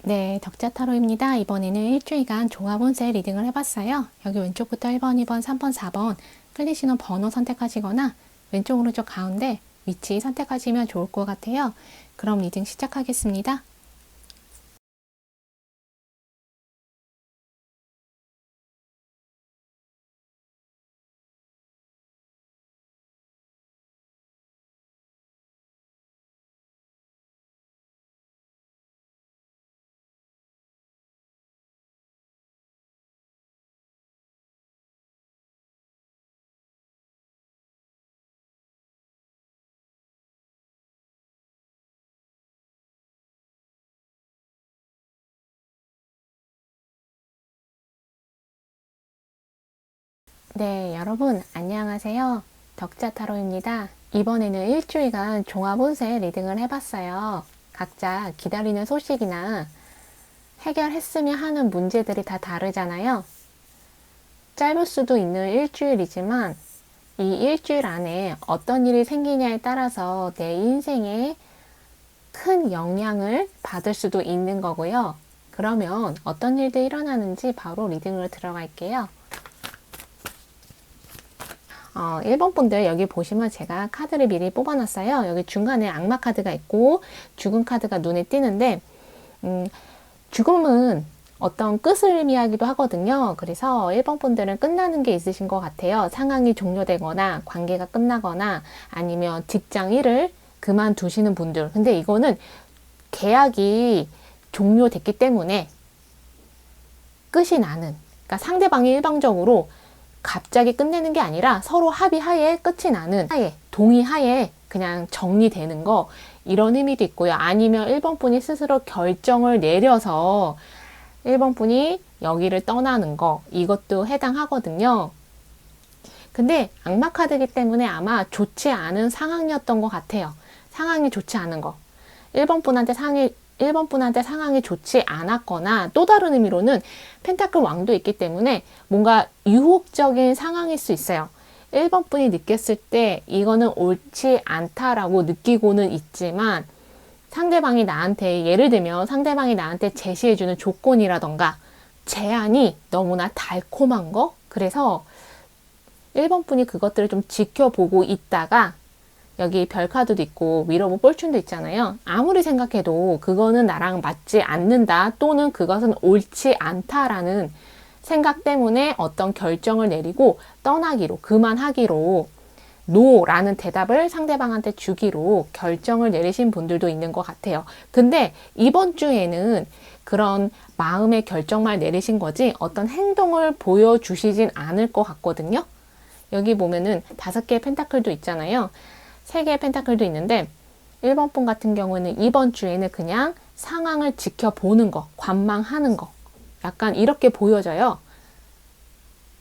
네, 덕자 타로입니다. 이번에는 일주일간 종합 운세 리딩을 해봤어요. 여기 왼쪽부터 1번, 2번, 3번, 4번 끌리시는 번호 선택하시거나 왼쪽, 오른쪽, 가운데 위치 선택하시면 좋을 것 같아요. 그럼 리딩 시작하겠습니다. 네, 여러분 안녕하세요. 덕자 타로입니다. 이번에는 일주일간 종합 운세 리딩을 해봤어요. 각자 기다리는 소식이나 해결했으면 하는 문제들이 다 다르잖아요. 짧을 수도 있는 일주일이지만 이 일주일 안에 어떤 일이 생기냐에 따라서 내 인생에 큰 영향을 받을 수도 있는 거고요. 그러면 어떤 일들이 일어나는지 바로 리딩으로 들어갈게요. 1번 분들 여기 보시면 제가 카드를 미리 뽑아놨어요. 여기 중간에 악마 카드가 있고 죽음 카드가 눈에 띄는데 죽음은 어떤 끝을 의미하기도 하거든요. 그래서 1번 분들은 끝나는 게 있으신 것 같아요. 상황이 종료되거나 관계가 끝나거나 아니면 직장 일을 그만두시는 분들. 근데 이거는 계약이 종료됐기 때문에 끝이 나는, 그러니까 상대방이 일방적으로 갑자기 끝내는 게 아니라 서로 합의하에 끝이 나는, 하에 동의하에 그냥 정리되는 거, 이런 의미도 있고요. 아니면 1번 분이 스스로 결정을 내려서 1번 분이 여기를 떠나는 거, 이것도 해당하거든요. 근데 악마 카드이기 때문에 아마 좋지 않은 상황이었던 것 같아요. 상황이 좋지 않은 거. 1번 분한테 상황이 좋지 않았거나, 또 다른 의미로는 펜타클 왕도 있기 때문에 뭔가 유혹적인 상황일 수 있어요. 1번 분이 느꼈을 때 이거는 옳지 않다라고 느끼고는 있지만, 상대방이 나한테, 예를 들면 상대방이 나한테 제시해주는 조건이라던가 제안이 너무나 달콤한 거? 그래서 1번 분이 그것들을 좀 지켜보고 있다가, 여기 별카드도 있고 위로브 폴춘도 있잖아요. 아무리 생각해도 그거는 나랑 맞지 않는다, 또는 그것은 옳지 않다라는 생각 때문에 어떤 결정을 내리고 떠나기로, 그만하기로, 노라는 대답을 상대방한테 주기로 결정을 내리신 분들도 있는 것 같아요. 근데 이번 주에는 그런 마음의 결정만 내리신 거지 어떤 행동을 보여주시진 않을 것 같거든요. 여기 보면은 5개의 펜타클도 있잖아요. 3개의 펜타클도 있는데 1번 분 같은 경우는 이번 주에는 그냥 상황을 지켜보는 거, 관망하는 거, 약간 이렇게 보여져요.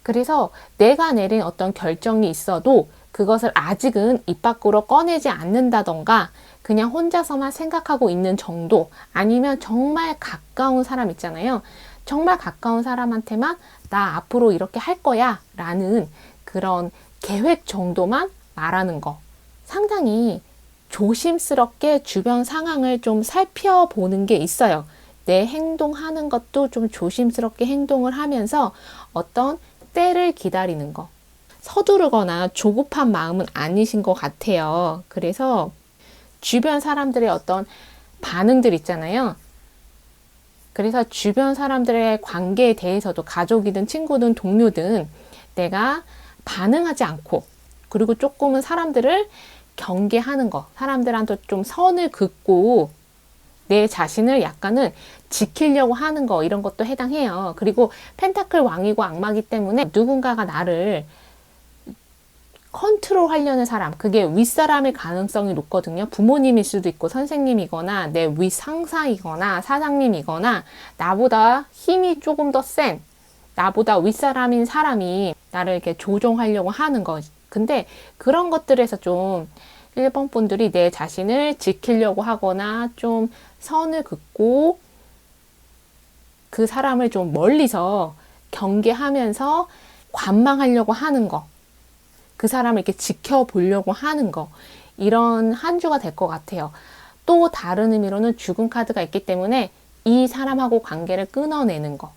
그래서 내가 내린 어떤 결정이 있어도 그것을 아직은 입 밖으로 꺼내지 않는다던가 그냥 혼자서만 생각하고 있는 정도, 아니면 정말 가까운 사람 있잖아요. 정말 가까운 사람한테만 나 앞으로 이렇게 할 거야 라는 그런 계획 정도만 말하는 거. 상당히 조심스럽게 주변 상황을 좀 살펴보는 게 있어요. 내 행동하는 것도 좀 조심스럽게 행동을 하면서 어떤 때를 기다리는 거. 서두르거나 조급한 마음은 아니신 것 같아요. 그래서 주변 사람들의 어떤 반응들 있잖아요. 그래서 주변 사람들의 관계에 대해서도, 가족이든 친구든 동료든 내가 반응하지 않고, 그리고 조금은 사람들을 경계하는 거, 사람들한테 좀 선을 긋고 내 자신을 약간은 지키려고 하는 거, 이런 것도 해당해요. 그리고 펜타클 왕이고 악마기 때문에 누군가가 나를 컨트롤 하려는 사람, 그게 윗사람일 가능성이 높거든요. 부모님일 수도 있고 선생님이거나 내 윗상사이거나 사장님이거나 나보다 힘이 조금 더 센, 나보다 윗사람인 사람이 나를 이렇게 조종하려고 하는 거. 근데 그런 것들에서 좀 1번 분들이 내 자신을 지키려고 하거나 좀 선을 긋고 그 사람을 좀 멀리서 경계하면서 관망하려고 하는 거, 그 사람을 이렇게 지켜보려고 하는 거, 이런 한 주가 될 것 같아요. 또 다른 의미로는 죽음 카드가 있기 때문에 이 사람하고 관계를 끊어내는 거.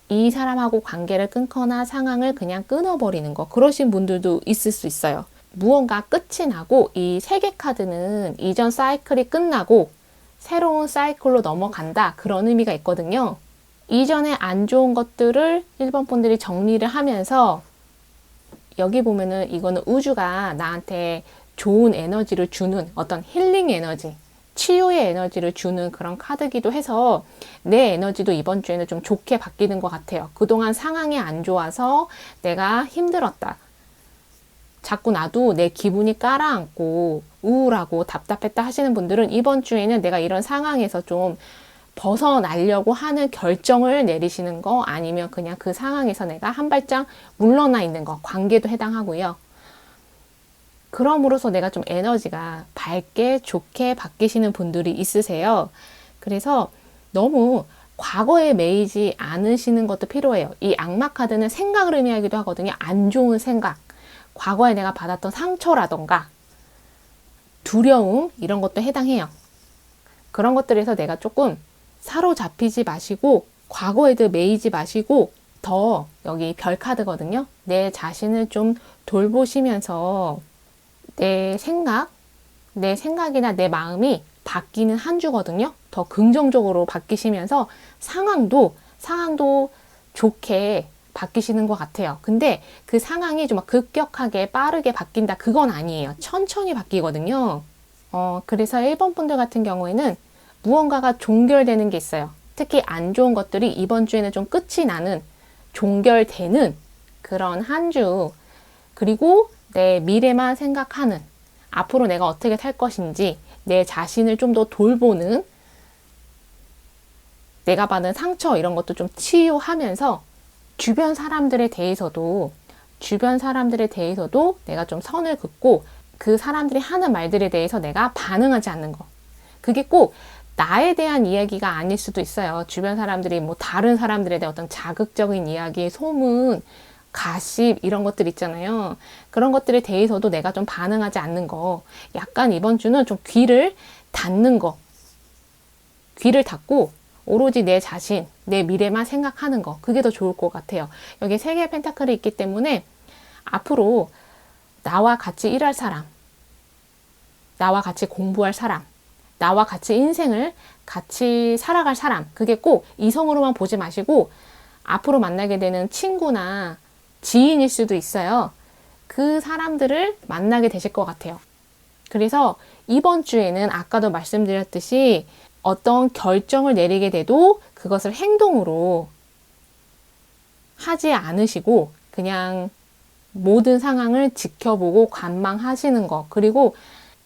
이 사람하고 관계를 끊거나 상황을 그냥 끊어버리는 거. 그러신 분들도 있을 수 있어요. 무언가 끝이 나고 이 세 개 카드는 이전 사이클이 끝나고 새로운 사이클로 넘어간다. 그런 의미가 있거든요. 이전에 안 좋은 것들을 1번 분들이 정리를 하면서 여기 보면은 이거는 우주가 나한테 좋은 에너지를 주는 어떤 힐링 에너지, 치유의 에너지를 주는 그런 카드기도 해서 내 에너지도 이번 주에는 좀 좋게 바뀌는 것 같아요. 그동안 상황이 안 좋아서 내가 힘들었다. 자꾸 나도 내 기분이 깔아앉고 우울하고 답답했다 하시는 분들은 이번 주에는 내가 이런 상황에서 좀 벗어나려고 하는 결정을 내리시는 거, 아니면 그냥 그 상황에서 내가 한 발짝 물러나 있는 거, 관계도 해당하고요. 그럼으로써 내가 좀 에너지가 밝게 좋게 바뀌시는 분들이 있으세요. 그래서 너무 과거에 매이지 않으시는 것도 필요해요. 이 악마 카드는 생각을 의미하기도 하거든요. 안 좋은 생각, 과거에 내가 받았던 상처라던가 두려움, 이런 것도 해당해요. 그런 것들에서 내가 조금 사로잡히지 마시고 과거에도 매이지 마시고, 더 여기 별 카드거든요. 내 자신을 좀 돌보시면서 내 생각이나 내 마음이 바뀌는 한 주거든요. 더 긍정적으로 바뀌시면서 상황도 좋게 바뀌시는 것 같아요. 근데 그 상황이 좀 급격하게 빠르게 바뀐다, 그건 아니에요. 천천히 바뀌거든요. 그래서 1번 분들 같은 경우에는 무언가가 종결되는 게 있어요. 특히 안 좋은 것들이 이번 주에는 좀 끝이 나는, 종결되는 그런 한 주, 그리고 내 미래만 생각하는, 앞으로 내가 어떻게 살 것인지 내 자신을 좀 더 돌보는, 내가 받은 상처 이런 것도 좀 치유하면서 주변 사람들에 대해서도 내가 좀 선을 긋고 그 사람들이 하는 말들에 대해서 내가 반응하지 않는 거. 그게 꼭 나에 대한 이야기가 아닐 수도 있어요. 주변 사람들이 뭐 다른 사람들에 대한 어떤 자극적인 이야기, 소문, 가십 이런 것들 있잖아요. 그런 것들에 대해서도 내가 좀 반응하지 않는 거. 약간 이번 주는 좀 귀를 닫는 거. 귀를 닫고 오로지 내 자신, 내 미래만 생각하는 거. 그게 더 좋을 것 같아요. 여기 3개의 펜타클이 있기 때문에 앞으로 나와 같이 일할 사람, 나와 같이 공부할 사람, 나와 같이 인생을 같이 살아갈 사람, 그게 꼭 이성으로만 보지 마시고 앞으로 만나게 되는 친구나 지인일 수도 있어요. 그 사람들을 만나게 되실 것 같아요. 그래서 이번 주에는 아까도 말씀드렸듯이 어떤 결정을 내리게 돼도 그것을 행동으로 하지 않으시고 그냥 모든 상황을 지켜보고 관망하시는 거, 그리고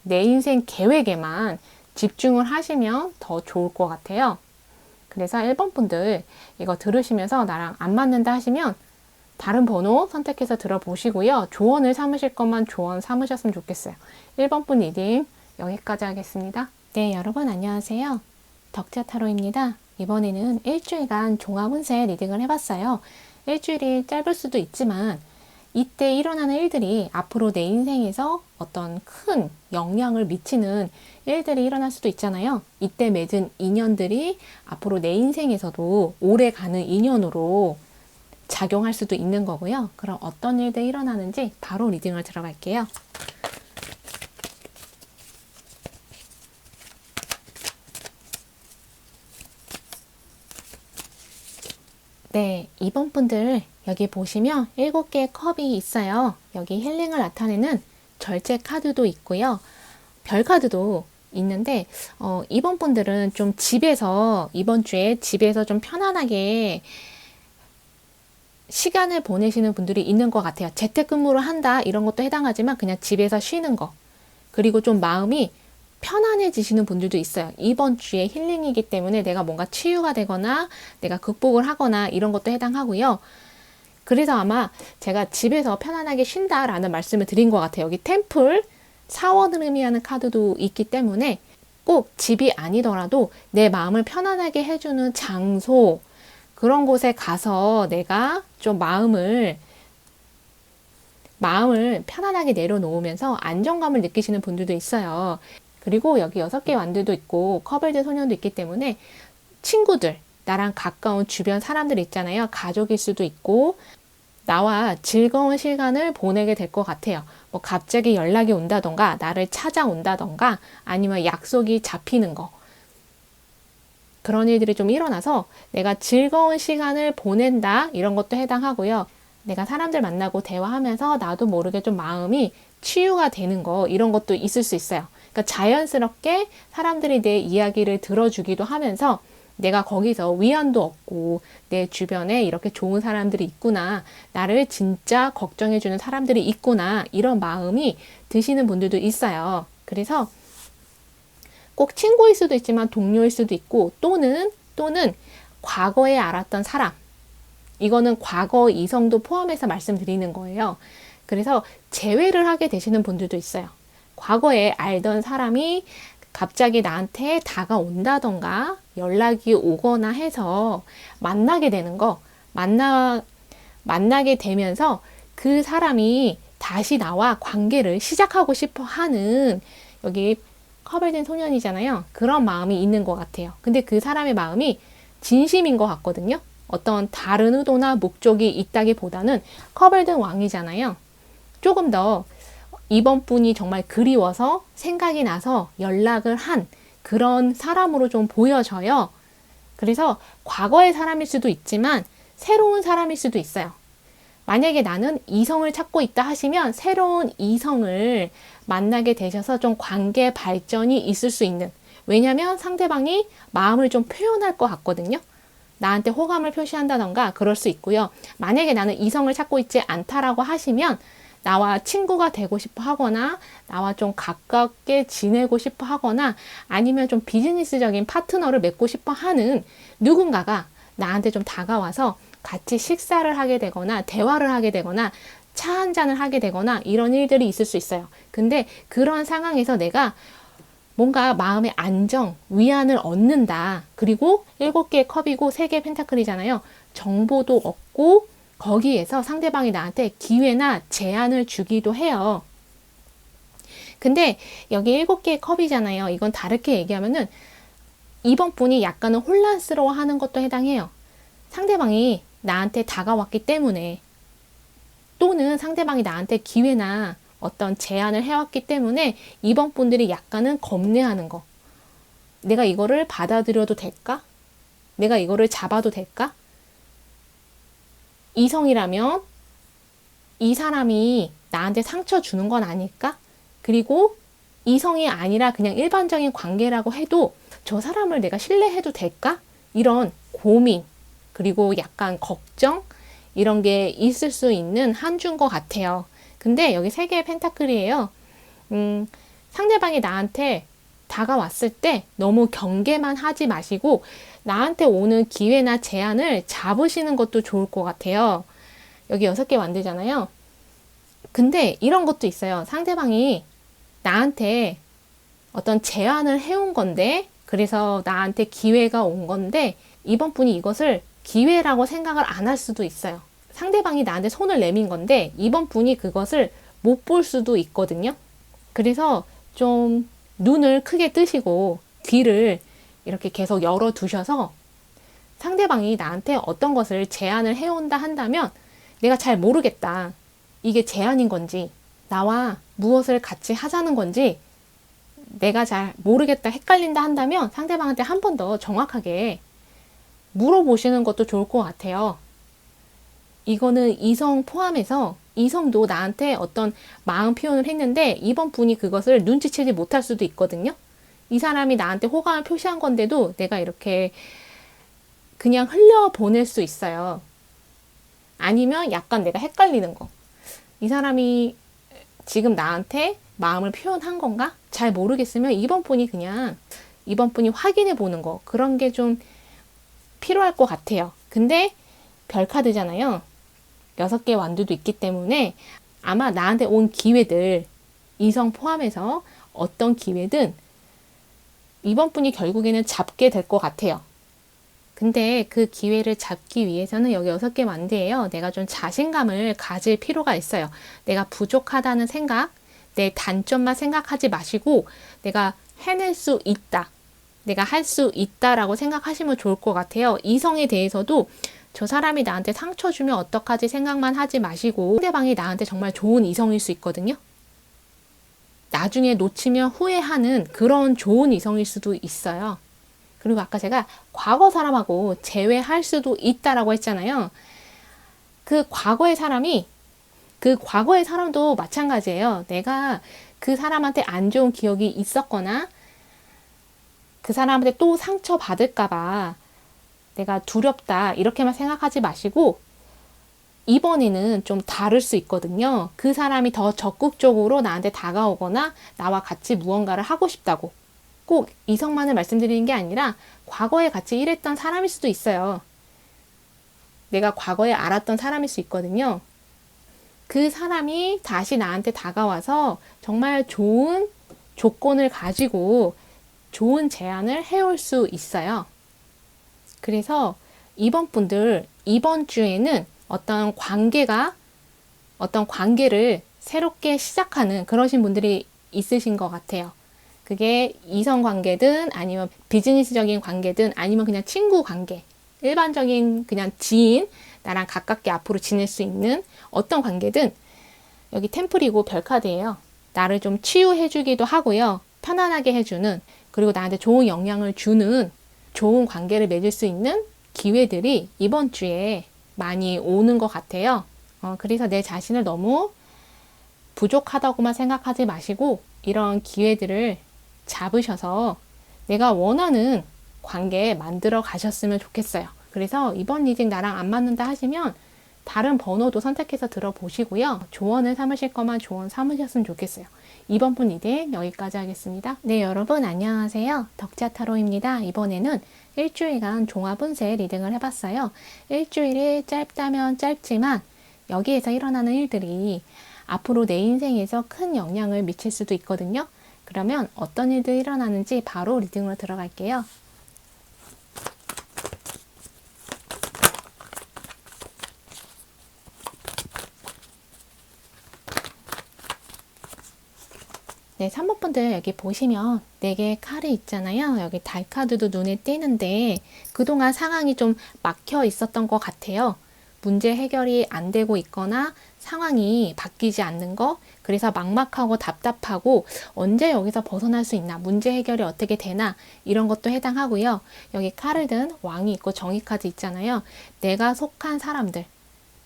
내 인생 계획에만 집중을 하시면 더 좋을 것 같아요. 그래서 1번 분들 이거 들으시면서 나랑 안 맞는다 하시면 다른 번호 선택해서 들어보시고요. 조언을 삼으실 것만 조언 삼으셨으면 좋겠어요. 1번 분 리딩 여기까지 하겠습니다. 네, 여러분 안녕하세요. 덕자 타로입니다. 이번에는 일주일간 종합 운세 리딩을 해봤어요. 일주일이 짧을 수도 있지만 이때 일어나는 일들이 앞으로 내 인생에서 어떤 큰 영향을 미치는 일들이 일어날 수도 있잖아요. 이때 맺은 인연들이 앞으로 내 인생에서도 오래 가는 인연으로 작용할 수도 있는 거고요. 그럼 어떤 일들이 일어나는지 바로 리딩을 들어갈게요. 네, 2번 분들 여기 보시면 7개의 컵이 있어요. 여기 힐링을 나타내는 절제 카드도 있고요. 별 카드도 있는데 2번 분들은 좀 이번 주에 집에서 좀 편안하게 시간을 보내시는 분들이 있는 것 같아요. 재택근무를 한다 이런 것도 해당하지만 그냥 집에서 쉬는 거, 그리고 좀 마음이 편안해지시는 분들도 있어요. 이번 주에 힐링이기 때문에 내가 뭔가 치유가 되거나 내가 극복을 하거나 이런 것도 해당하고요. 그래서 아마 제가 집에서 편안하게 쉰다라는 말씀을 드린 것 같아요. 여기 템플, 사원을 의미하는 카드도 있기 때문에 꼭 집이 아니더라도 내 마음을 편안하게 해주는 장소, 그런 곳에 가서 내가 좀 마음을 편안하게 내려놓으면서 안정감을 느끼시는 분들도 있어요. 그리고 여기 6개 완두도 있고 커벨드 소년도 있기 때문에 친구들, 나랑 가까운 주변 사람들 있잖아요. 가족일 수도 있고 나와 즐거운 시간을 보내게 될 것 같아요. 뭐 갑자기 연락이 온다던가 나를 찾아온다던가 아니면 약속이 잡히는 거, 그런 일들이 좀 일어나서 내가 즐거운 시간을 보낸다, 이런 것도 해당하고요. 내가 사람들 만나고 대화하면서 나도 모르게 좀 마음이 치유가 되는 거, 이런 것도 있을 수 있어요. 그러니까 자연스럽게 사람들이 내 이야기를 들어주기도 하면서 내가 거기서 위안도 얻고 내 주변에 이렇게 좋은 사람들이 있구나, 나를 진짜 걱정해주는 사람들이 있구나, 이런 마음이 드시는 분들도 있어요. 그래서 꼭 친구일 수도 있지만 동료일 수도 있고 또는 과거에 알았던 사람, 이거는 과거 이성도 포함해서 말씀드리는 거예요. 그래서 재회를 하게 되시는 분들도 있어요. 과거에 알던 사람이 갑자기 나한테 다가온다던가 연락이 오거나 해서 만나게 되는 거, 만나게 되면서 그 사람이 다시 나와 관계를 시작하고 싶어 하는, 여기 커벨된 소년이잖아요. 그런 마음이 있는 것 같아요. 근데 그 사람의 마음이 진심인 것 같거든요. 어떤 다른 의도나 목적이 있다기보다는 커벨된 왕이잖아요. 조금 더 이번 분이 정말 그리워서 생각이 나서 연락을 한 그런 사람으로 좀 보여져요. 그래서 과거의 사람일 수도 있지만 새로운 사람일 수도 있어요. 만약에 나는 이성을 찾고 있다 하시면 새로운 이성을 만나게 되셔서 좀 관계 발전이 있을 수 있는, 왜냐하면 상대방이 마음을 좀 표현할 것 같거든요. 나한테 호감을 표시한다던가 그럴 수 있고요. 만약에 나는 이성을 찾고 있지 않다라고 하시면 나와 친구가 되고 싶어 하거나 나와 좀 가깝게 지내고 싶어 하거나 아니면 좀 비즈니스적인 파트너를 맺고 싶어 하는 누군가가 나한테 좀 다가와서 같이 식사를 하게 되거나 대화를 하게 되거나 차 한 잔을 하게 되거나 이런 일들이 있을 수 있어요. 근데 그런 상황에서 내가 뭔가 마음의 안정, 위안을 얻는다. 그리고 7개의 컵이고 3개의 펜타클이잖아요. 정보도 얻고 거기에서 상대방이 나한테 기회나 제안을 주기도 해요. 근데 여기 7개의 컵이잖아요. 이건 다르게 얘기하면은 이번 분이 약간은 혼란스러워 하는 것도 해당해요. 상대방이 나한테 다가왔기 때문에 또는 상대방이 나한테 기회나 어떤 제안을 해왔기 때문에 이번 분들이 약간은 겁내하는 거. 내가 이거를 받아들여도 될까? 내가 이거를 잡아도 될까? 이성이라면 이 사람이 나한테 상처 주는 건 아닐까? 그리고 이성이 아니라 그냥 일반적인 관계라고 해도 저 사람을 내가 신뢰해도 될까? 이런 고민, 그리고 약간 걱정, 이런 게 있을 수 있는 한 주인 것 같아요. 근데 여기 3개의 펜타클이에요. 상대방이 나한테 다가왔을 때 너무 경계만 하지 마시고 나한테 오는 기회나 제안을 잡으시는 것도 좋을 것 같아요. 여기 6개 완두잖아요. 근데 이런 것도 있어요. 상대방이 나한테 어떤 제안을 해온 건데, 그래서 나한테 기회가 온 건데 이번 분이 이것을 기회라고 생각을 안 할 수도 있어요. 상대방이 나한테 손을 내민 건데 이번 분이 그것을 못 볼 수도 있거든요. 그래서 좀 눈을 크게 뜨시고 귀를 이렇게 계속 열어 두셔서 상대방이 나한테 어떤 것을 제안을 해온다 한다면 내가 잘 모르겠다. 이게 제안인 건지 나와 무엇을 같이 하자는 건지 내가 잘 모르겠다, 헷갈린다 한다면 상대방한테 한 번 더 정확하게 물어보시는 것도 좋을 것 같아요. 이거는 이성 포함해서 이성도 나한테 어떤 마음 표현을 했는데 이번 분이 그것을 눈치채지 못할 수도 있거든요. 이 사람이 나한테 호감을 표시한 건데도 내가 이렇게 그냥 흘려보낼 수 있어요. 아니면 약간 내가 헷갈리는 거. 이 사람이 지금 나한테 마음을 표현한 건가? 잘 모르겠으면 이번 분이 확인해 보는 거. 그런 게 좀 필요할 것 같아요. 근데 별카드잖아요. 6개 완두도 있기 때문에 아마 나한테 온 기회들, 이성 포함해서 어떤 기회든 이번 분이 결국에는 잡게 될 것 같아요. 근데 그 기회를 잡기 위해서는 여기 6개 완두예요. 내가 좀 자신감을 가질 필요가 있어요. 내가 부족하다는 생각, 내 단점만 생각하지 마시고 내가 해낼 수 있다. 내가 할 수 있다라고 생각하시면 좋을 것 같아요. 이성에 대해서도 저 사람이 나한테 상처 주면 어떡하지 생각만 하지 마시고 상대방이 나한테 정말 좋은 이성일 수 있거든요. 나중에 놓치면 후회하는 그런 좋은 이성일 수도 있어요. 그리고 아까 제가 과거 사람하고 재회할 수도 있다라고 했잖아요. 그 과거의 사람도 마찬가지예요. 내가 그 사람한테 안 좋은 기억이 있었거나 그 사람한테 또 상처 받을까봐 내가 두렵다 이렇게만 생각하지 마시고 이번에는 좀 다를 수 있거든요. 그 사람이 더 적극적으로 나한테 다가오거나 나와 같이 무언가를 하고 싶다고 꼭 이성만을 말씀드리는 게 아니라 과거에 같이 일했던 사람일 수도 있어요. 내가 과거에 알았던 사람일 수 있거든요. 그 사람이 다시 나한테 다가와서 정말 좋은 조건을 가지고 좋은 제안을 해올 수 있어요. 그래서 이번 주에는 어떤 관계를 새롭게 시작하는 그러신 분들이 있으신 것 같아요. 그게 이성 관계든 아니면 비즈니스적인 관계든 아니면 그냥 친구 관계, 일반적인 그냥 지인, 나랑 가깝게 앞으로 지낼 수 있는 어떤 관계든 여기 템플이고 별카드예요. 나를 좀 치유해주기도 하고요. 편안하게 해주는 그리고 나한테 좋은 영향을 주는 좋은 관계를 맺을 수 있는 기회들이 이번 주에 많이 오는 것 같아요. 그래서 내 자신을 너무 부족하다고만 생각하지 마시고 이런 기회들을 잡으셔서 내가 원하는 관계 만들어 가셨으면 좋겠어요. 그래서 이번 리딩 나랑 안 맞는다 하시면 다른 번호도 선택해서 들어보시고요. 조언을 삼으실 거만 조언 삼으셨으면 좋겠어요. 이번 분 리딩 여기까지 하겠습니다. 네, 여러분 안녕하세요. 덕자타로입니다. 이번에는 일주일간 종합운세 리딩을 해봤어요. 일주일이 짧다면 짧지만 여기에서 일어나는 일들이 앞으로 내 인생에서 큰 영향을 미칠 수도 있거든요. 그러면 어떤 일들이 일어나는지 바로 리딩으로 들어갈게요. 네, 3번 분들 여기 보시면 4개의 칼이 있잖아요. 여기 달 카드도 눈에 띄는데 그동안 상황이 좀 막혀 있었던 것 같아요. 문제 해결이 안 되고 있거나 상황이 바뀌지 않는 거, 그래서 막막하고 답답하고 언제 여기서 벗어날 수 있나, 문제 해결이 어떻게 되나 이런 것도 해당하고요. 여기 칼을 든 왕이 있고 정의 카드 있잖아요. 내가 속한 사람들,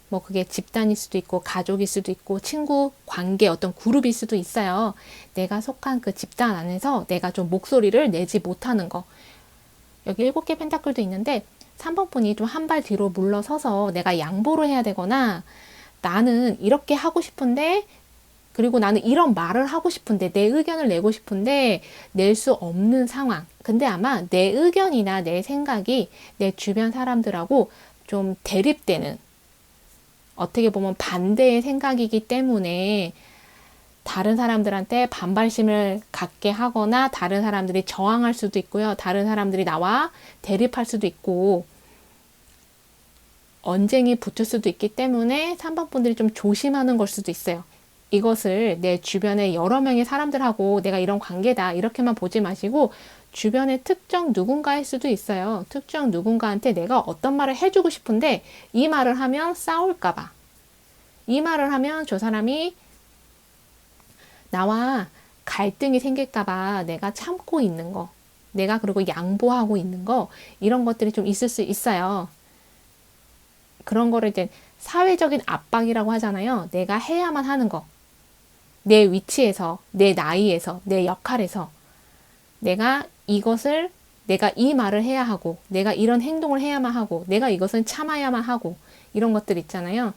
뭐 그게 집단일 수도 있고 가족일 수도 있고 친구 관계 어떤 그룹일 수도 있어요. 내가 속한 그 집단 안에서 내가 좀 목소리를 내지 못하는 거. 여기 7개 펜타클도 있는데 3번 분이 좀 한 발 뒤로 물러서서 내가 양보를 해야 되거나 나는 이렇게 하고 싶은데 그리고 나는 이런 말을 하고 싶은데 내 의견을 내고 싶은데 낼 수 없는 상황. 근데 아마 내 의견이나 내 생각이 내 주변 사람들하고 좀 대립되는 어떻게 보면 반대의 생각이기 때문에 다른 사람들한테 반발심을 갖게 하거나 다른 사람들이 저항할 수도 있고요. 다른 사람들이 나와 대립할 수도 있고 언쟁이 붙을 수도 있기 때문에 3번 분들이 좀 조심하는 걸 수도 있어요. 이것을 내 주변에 여러 명의 사람들하고 내가 이런 관계다 이렇게만 보지 마시고 주변의 특정 누군가일 수도 있어요. 특정 누군가한테 내가 어떤 말을 해주고 싶은데 이 말을 하면 싸울까봐, 이 말을 하면 저 사람이 나와 갈등이 생길까봐 내가 참고 있는 거, 내가 그리고 양보하고 있는 거, 이런 것들이 좀 있을 수 있어요. 그런 거를 이제 사회적인 압박이라고 하잖아요. 내가 해야만 하는 거. 내 위치에서, 내 나이에서, 내 역할에서 내가 이 말을 해야 하고, 내가 이런 행동을 해야만 하고, 내가 이것은 참아야만 하고, 이런 것들 있잖아요.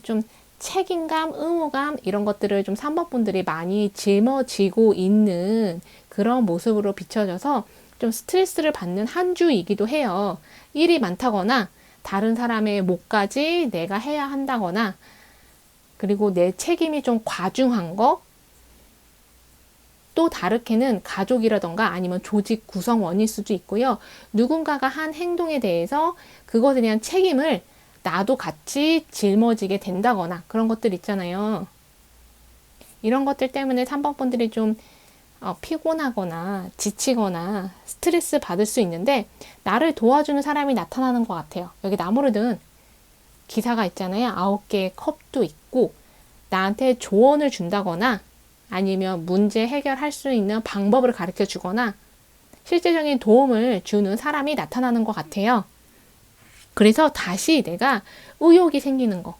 좀 책임감, 의무감, 이런 것들을 좀 3번 분들이 많이 짊어지고 있는 그런 모습으로 비춰져서 좀 스트레스를 받는 한 주이기도 해요. 일이 많다거나, 다른 사람의 몫까지 내가 해야 한다거나, 그리고 내 책임이 좀 과중한 거, 또 다르게는 가족이라던가 아니면 조직 구성원일 수도 있고요. 누군가가 한 행동에 대해서 그것에 대한 책임을 나도 같이 짊어지게 된다거나 그런 것들 있잖아요. 이런 것들 때문에 3번 분들이 좀 피곤하거나 지치거나 스트레스 받을 수 있는데 나를 도와주는 사람이 나타나는 것 같아요. 여기 나무를 든 기사가 있잖아요. 9개의 컵도 있고 나한테 조언을 준다거나 아니면 문제 해결할 수 있는 방법을 가르쳐 주거나 실제적인 도움을 주는 사람이 나타나는 것 같아요. 그래서 다시 내가 의욕이 생기는 거.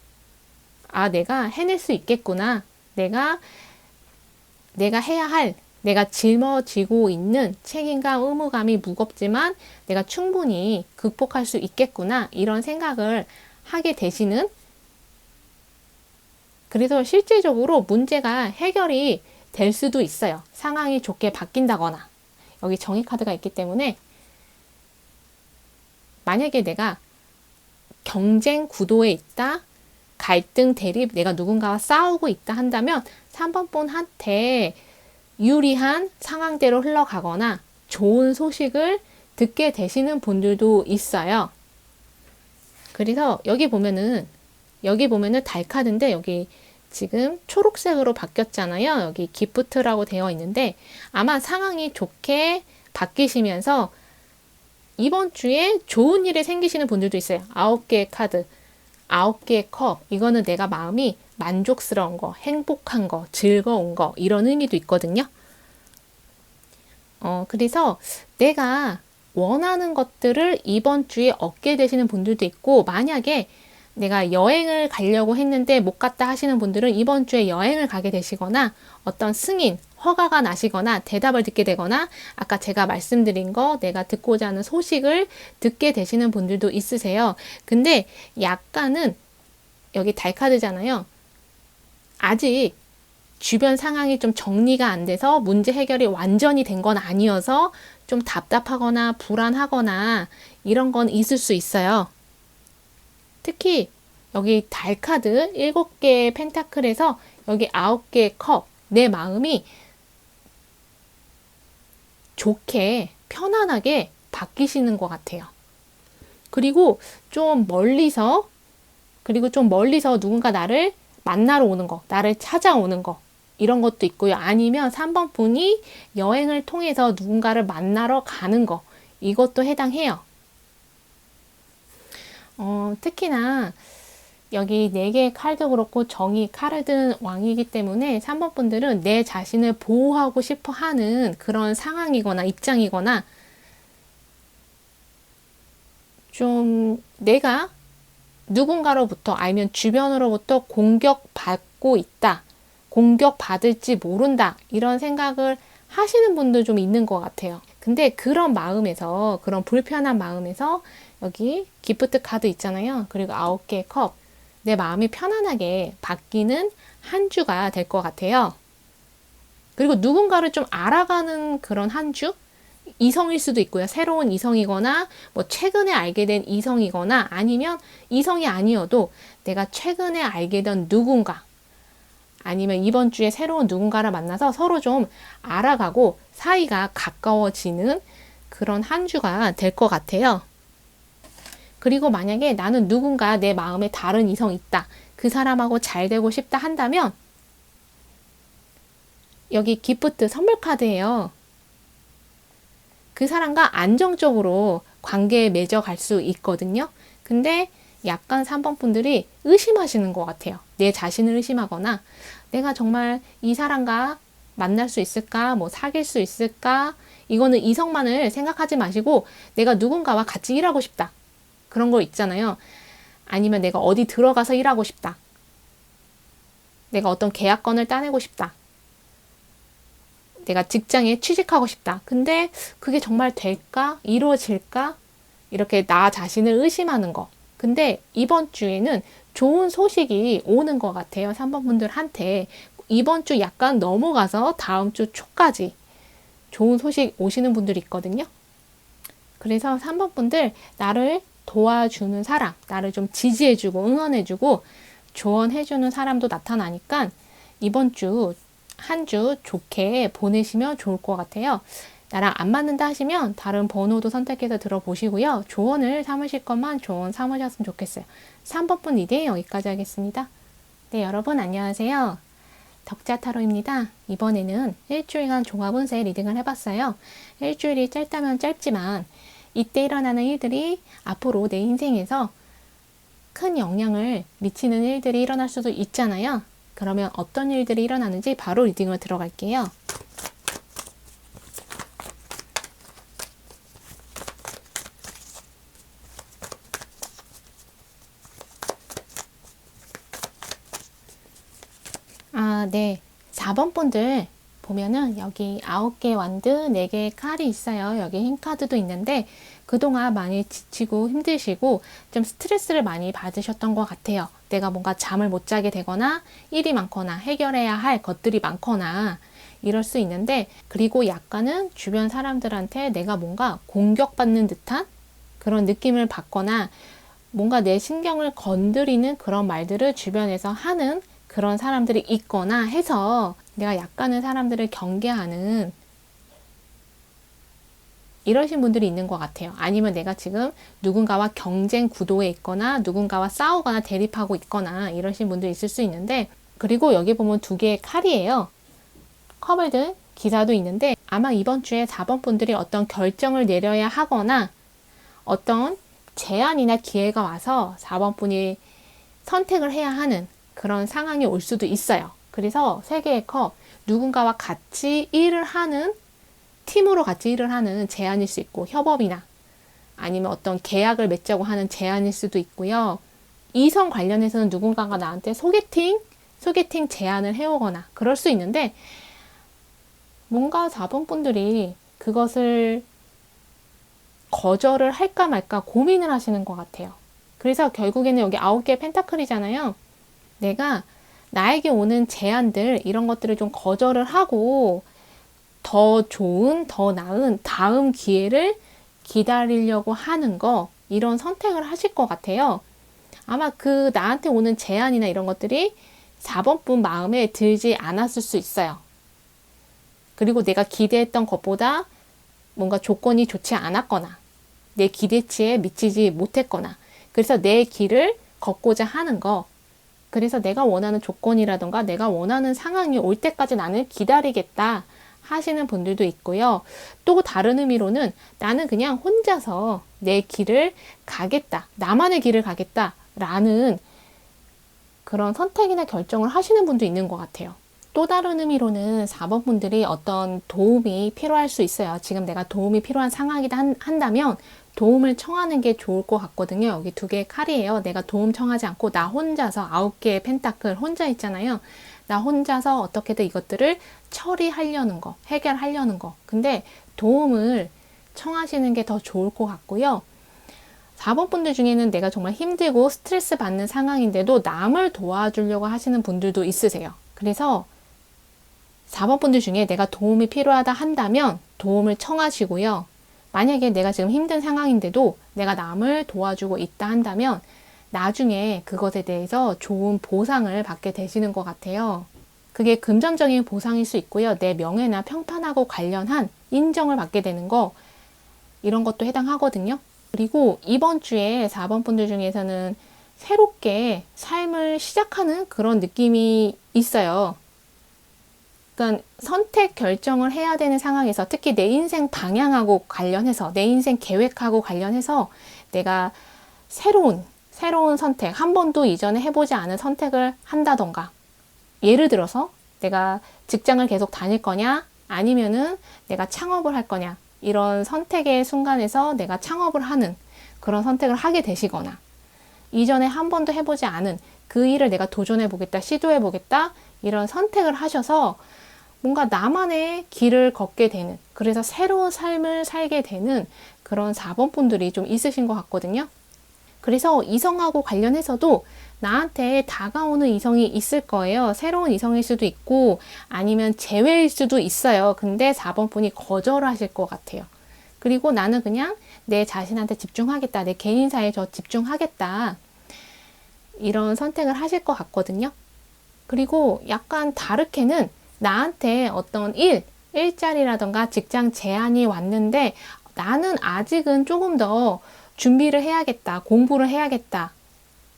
내가 해낼 수 있겠구나. 내가 해야 할, 내가 짊어지고 있는 책임감, 의무감이 무겁지만 내가 충분히 극복할 수 있겠구나. 이런 생각을 하게 되시는, 그래서 실제적으로 문제가 해결이 될 수도 있어요. 상황이 좋게 바뀐다거나. 여기 정의 카드가 있기 때문에 만약에 내가 경쟁 구도에 있다, 갈등, 대립, 내가 누군가와 싸우고 있다 한다면 3번 분한테 유리한 상황대로 흘러가거나 좋은 소식을 듣게 되시는 분들도 있어요. 그래서 여기 보면은 달 카드인데 여기 지금 초록색으로 바뀌었잖아요. 여기 기프트라고 되어 있는데 아마 상황이 좋게 바뀌시면서 이번 주에 좋은 일이 생기시는 분들도 있어요. 9개의 카드, 9개의 컵. 이거는 내가 마음이 만족스러운 거, 행복한 거, 즐거운 거 이런 의미도 있거든요. 그래서 내가 원하는 것들을 이번 주에 얻게 되시는 분들도 있고 만약에 내가 여행을 가려고 했는데 못 갔다 하시는 분들은 이번 주에 여행을 가게 되시거나 어떤 승인, 허가가 나시거나 대답을 듣게 되거나 아까 제가 말씀드린 거 내가 듣고자 하는 소식을 듣게 되시는 분들도 있으세요. 근데 약간은 여기 달 카드잖아요. 아직 주변 상황이 좀 정리가 안 돼서 문제 해결이 완전히 된 건 아니어서 좀 답답하거나 불안하거나 이런 건 있을 수 있어요. 특히 여기 달 카드 7개의 펜타클에서 여기 9개의 컵, 내 마음이 좋게 편안하게 바뀌시는 것 같아요. 그리고 좀 멀리서 누군가 나를 만나러 오는 거, 나를 찾아오는 거 이런 것도 있고요. 아니면 3번 분이 여행을 통해서 누군가를 만나러 가는 거 이것도 해당해요. 특히나 여기 4개의 칼도 그렇고 정의 카드는 왕이기 때문에 3번 분들은 내 자신을 보호하고 싶어 하는 그런 상황이거나 입장이거나 좀 내가 누군가로부터 아니면 주변으로부터 공격받고 있다. 공격받을지 모른다. 이런 생각을 하시는 분도 좀 있는 것 같아요. 근데 그런 마음에서, 그런 불편한 마음에서 여기 기프트 카드 있잖아요. 그리고 9개의 컵. 내 마음이 편안하게 바뀌는 한 주가 될 것 같아요. 그리고 누군가를 좀 알아가는 그런 한 주? 이성일 수도 있고요. 새로운 이성이거나 뭐 최근에 알게 된 이성이거나 아니면 이성이 아니어도 내가 최근에 알게 된 누군가 아니면 이번 주에 새로운 누군가를 만나서 서로 좀 알아가고 사이가 가까워지는 그런 한 주가 될 것 같아요. 그리고 만약에 나는 누군가 내 마음에 다른 이성이 있다. 그 사람하고 잘 되고 싶다 한다면 여기 기프트 선물 카드예요. 그 사람과 안정적으로 관계에 맺어갈 수 있거든요. 근데 약간 3번 분들이 의심하시는 것 같아요. 내 자신을 의심하거나 내가 정말 이 사람과 만날 수 있을까? 뭐 사귈 수 있을까? 이거는 이성만을 생각하지 마시고 내가 누군가와 같이 일하고 싶다. 그런 거 있잖아요. 아니면 내가 어디 들어가서 일하고 싶다. 내가 어떤 계약건을 따내고 싶다. 내가 직장에 취직하고 싶다. 근데 그게 정말 될까? 이루어질까? 이렇게 나 자신을 의심하는 거. 근데 이번 주에는 좋은 소식이 오는 것 같아요. 3번 분들한테. 이번 주 약간 넘어가서 다음 주 초까지 좋은 소식 오시는 분들이 있거든요. 그래서 3번 분들 나를 도와주는 사람, 나를 좀 지지해주고 응원해주고 조언해주는 사람도 나타나니까 이번 주 한 주 좋게 보내시면 좋을 것 같아요. 나랑 안 맞는다 하시면 다른 번호도 선택해서 들어보시고요. 조언을 삼으실 것만 조언 삼으셨으면 좋겠어요. 3번 분 리딩 여기까지 하겠습니다. 네, 여러분 안녕하세요. 덕자 타로입니다. 이번에는 일주일간 종합운세 리딩을 해봤어요. 일주일이 짧다면 짧지만 이때 일어나는 일들이 앞으로 내 인생에서 큰 영향을 미치는 일들이 일어날 수도 있잖아요. 그러면 어떤 일들이 일어나는지 바로 리딩을 들어갈게요. 네. 4번 분들 보면은 여기 9개 완드, 4개의 칼이 있어요. 여기 흰 카드도 있는데 그동안 많이 지치고 힘드시고 좀 스트레스를 많이 받으셨던 것 같아요. 내가 뭔가 잠을 못 자게 되거나 일이 많거나 해결해야 할 것들이 많거나 이럴 수 있는데, 그리고 약간은 주변 사람들한테 내가 뭔가 공격받는 듯한 그런 느낌을 받거나 뭔가 내 신경을 건드리는 그런 말들을 주변에서 하는 그런 사람들이 있거나 해서 내가 약간은 사람들을 경계하는 이러신 분들이 있는 것 같아요. 아니면 내가 지금 누군가와 경쟁 구도에 있거나 누군가와 싸우거나 대립하고 있거나 이러신 분들이 있을 수 있는데, 그리고 여기 보면 2개의 칼이에요. 컵을 든 기사도 있는데 아마 이번 주에 4번 분들이 어떤 결정을 내려야 하거나 어떤 제안이나 기회가 와서 4번 분이 선택을 해야 하는 그런 상황이 올 수도 있어요. 그래서 3개의 컵, 누군가와 같이 일을 하는, 팀으로 같이 일을 하는 제안일 수 있고, 협업이나 아니면 어떤 계약을 맺자고 하는 제안일 수도 있고요. 이성 관련해서는 누군가가 나한테 소개팅 제안을 해오거나 그럴 수 있는데, 뭔가 4번 분들이 그것을 거절을 할까 말까 고민을 하시는 것 같아요. 그래서 결국에는 여기 9개의 펜타클이잖아요. 내가 나에게 오는 제안들, 이런 것들을 좀 거절을 하고 더 좋은, 더 나은 다음 기회를 기다리려고 하는 거, 이런 선택을 하실 것 같아요. 아마 그 나한테 오는 제안이나 이런 것들이 4번 분 마음에 들지 않았을 수 있어요. 그리고 내가 기대했던 것보다 뭔가 조건이 좋지 않았거나 내 기대치에 미치지 못했거나, 그래서 내 길을 걷고자 하는 거, 그래서 내가 원하는 조건이라던가 내가 원하는 상황이 올 때까지 나는 기다리겠다 하시는 분들도 있고요. 또 다른 의미로는 나는 그냥 혼자서 내 길을 가겠다, 나만의 길을 가겠다 라는 그런 선택이나 결정을 하시는 분도 있는 것 같아요. 또 다른 의미로는 4번 분들이 어떤 도움이 필요할 수 있어요. 지금 내가 도움이 필요한 상황이다 한다면 도움을 청하는 게 좋을 것 같거든요. 여기 2개의 칼이에요. 내가 도움 청하지 않고 나 혼자서 9개의 펜타클 혼자 있잖아요. 나 혼자서 어떻게든 이것들을 처리하려는 거, 해결하려는 거. 근데 도움을 청하시는 게 더 좋을 것 같고요. 4번 분들 중에는 내가 정말 힘들고 스트레스 받는 상황인데도 남을 도와주려고 하시는 분들도 있으세요. 그래서 4번 분들 중에 내가 도움이 필요하다 한다면 도움을 청하시고요. 만약에 내가 지금 힘든 상황인데도 내가 남을 도와주고 있다 한다면 나중에 그것에 대해서 좋은 보상을 받게 되시는 것 같아요. 그게 금전적인 보상일 수 있고요. 내 명예나 평판하고 관련한 인정을 받게 되는 거, 이런 것도 해당하거든요. 그리고 이번 주에 4번 분들 중에서는 새롭게 삶을 시작하는 그런 느낌이 있어요. 그러니까 선택 결정을 해야 되는 상황에서, 특히 내 인생 방향하고 관련해서, 내 인생 계획하고 관련해서 내가 새로운 선택, 한 번도 이전에 해보지 않은 선택을 한다던가, 예를 들어서 내가 직장을 계속 다닐 거냐 아니면은 내가 창업을 할 거냐, 이런 선택의 순간에서 내가 창업을 하는 그런 선택을 하게 되시거나, 이전에 한 번도 해보지 않은 그 일을 내가 도전해 보겠다, 시도해 보겠다, 이런 선택을 하셔서 뭔가 나만의 길을 걷게 되는, 그래서 새로운 삶을 살게 되는 그런 4번 분들이 좀 있으신 것 같거든요. 그래서 이성하고 관련해서도 나한테 다가오는 이성이 있을 거예요. 새로운 이성일 수도 있고 아니면 재회일 수도 있어요. 근데 4번 분이 거절하실 것 같아요. 그리고 나는 그냥 내 자신한테 집중하겠다, 내 개인사에 저 집중하겠다, 이런 선택을 하실 것 같거든요. 그리고 약간 다르게는 나한테 어떤 일자리라던가 직장 제안이 왔는데 나는 아직은 조금 더 준비를 해야겠다, 공부를 해야겠다,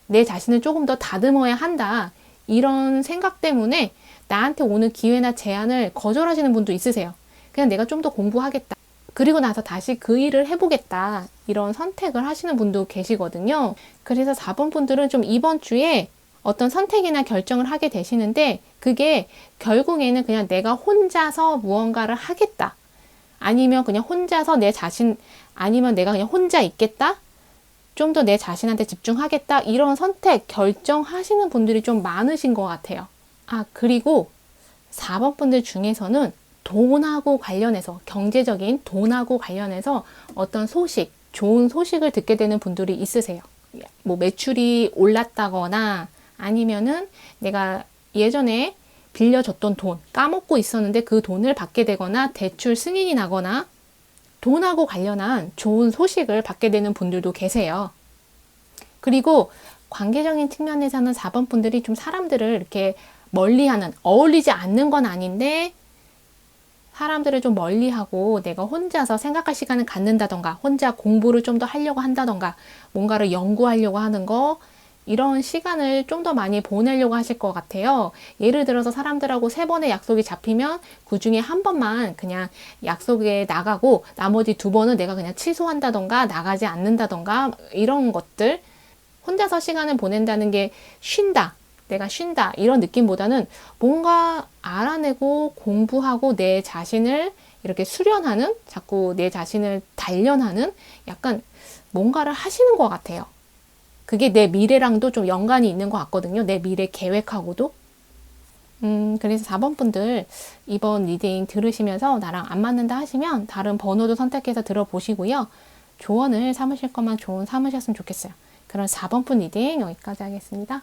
내 자신을 조금 더 다듬어야 한다, 이런 생각 때문에 나한테 오는 기회나 제안을 거절하시는 분도 있으세요. 그냥 내가 좀 더 공부하겠다. 그리고 나서 다시 그 일을 해보겠다. 이런 선택을 하시는 분도 계시거든요. 그래서 4번 분들은 좀 이번 주에 어떤 선택이나 결정을 하게 되시는데 그게 결국에는 그냥 내가 혼자서 무언가를 하겠다. 아니면 그냥 혼자서 내 자신, 아니면 내가 그냥 혼자 있겠다. 좀 더 내 자신한테 집중하겠다. 이런 선택, 결정하시는 분들이 좀 많으신 것 같아요. 아, 그리고 4번 분들 중에서는 돈하고 관련해서, 경제적인 돈하고 관련해서 어떤 소식, 좋은 소식을 듣게 되는 분들이 있으세요. 뭐 매출이 올랐다거나 아니면은 내가 예전에 빌려줬던 돈 까먹고 있었는데 그 돈을 받게 되거나 대출 승인이 나거나 돈하고 관련한 좋은 소식을 받게 되는 분들도 계세요. 그리고 관계적인 측면에서는 4번 분들이 좀 사람들을 이렇게 멀리하는, 어울리지 않는 건 아닌데 사람들을 좀 멀리하고 내가 혼자서 생각할 시간을 갖는다던가 혼자 공부를 좀 더 하려고 한다던가 뭔가를 연구하려고 하는 거, 이런 시간을 좀 더 많이 보내려고 하실 것 같아요. 예를 들어서 사람들하고 3번의 약속이 잡히면 그 중에 한 번만 그냥 약속에 나가고 나머지 2번은 내가 그냥 취소한다던가 나가지 않는다던가 이런 것들, 혼자서 시간을 보낸다는 게 쉰다. 내가 쉰다. 이런 느낌보다는 뭔가 알아내고 공부하고 내 자신을 이렇게 수련하는, 자꾸 내 자신을 단련하는 약간 뭔가를 하시는 것 같아요. 그게 내 미래랑도 좀 연관이 있는 것 같거든요. 내 미래 계획하고도. 그래서 4번 분들 이번 리딩 들으시면서 나랑 안 맞는다 하시면 다른 번호도 선택해서 들어보시고요. 조언을 삼으실 것만 조언 삼으셨으면 좋겠어요. 그럼 4번 분 리딩 여기까지 하겠습니다.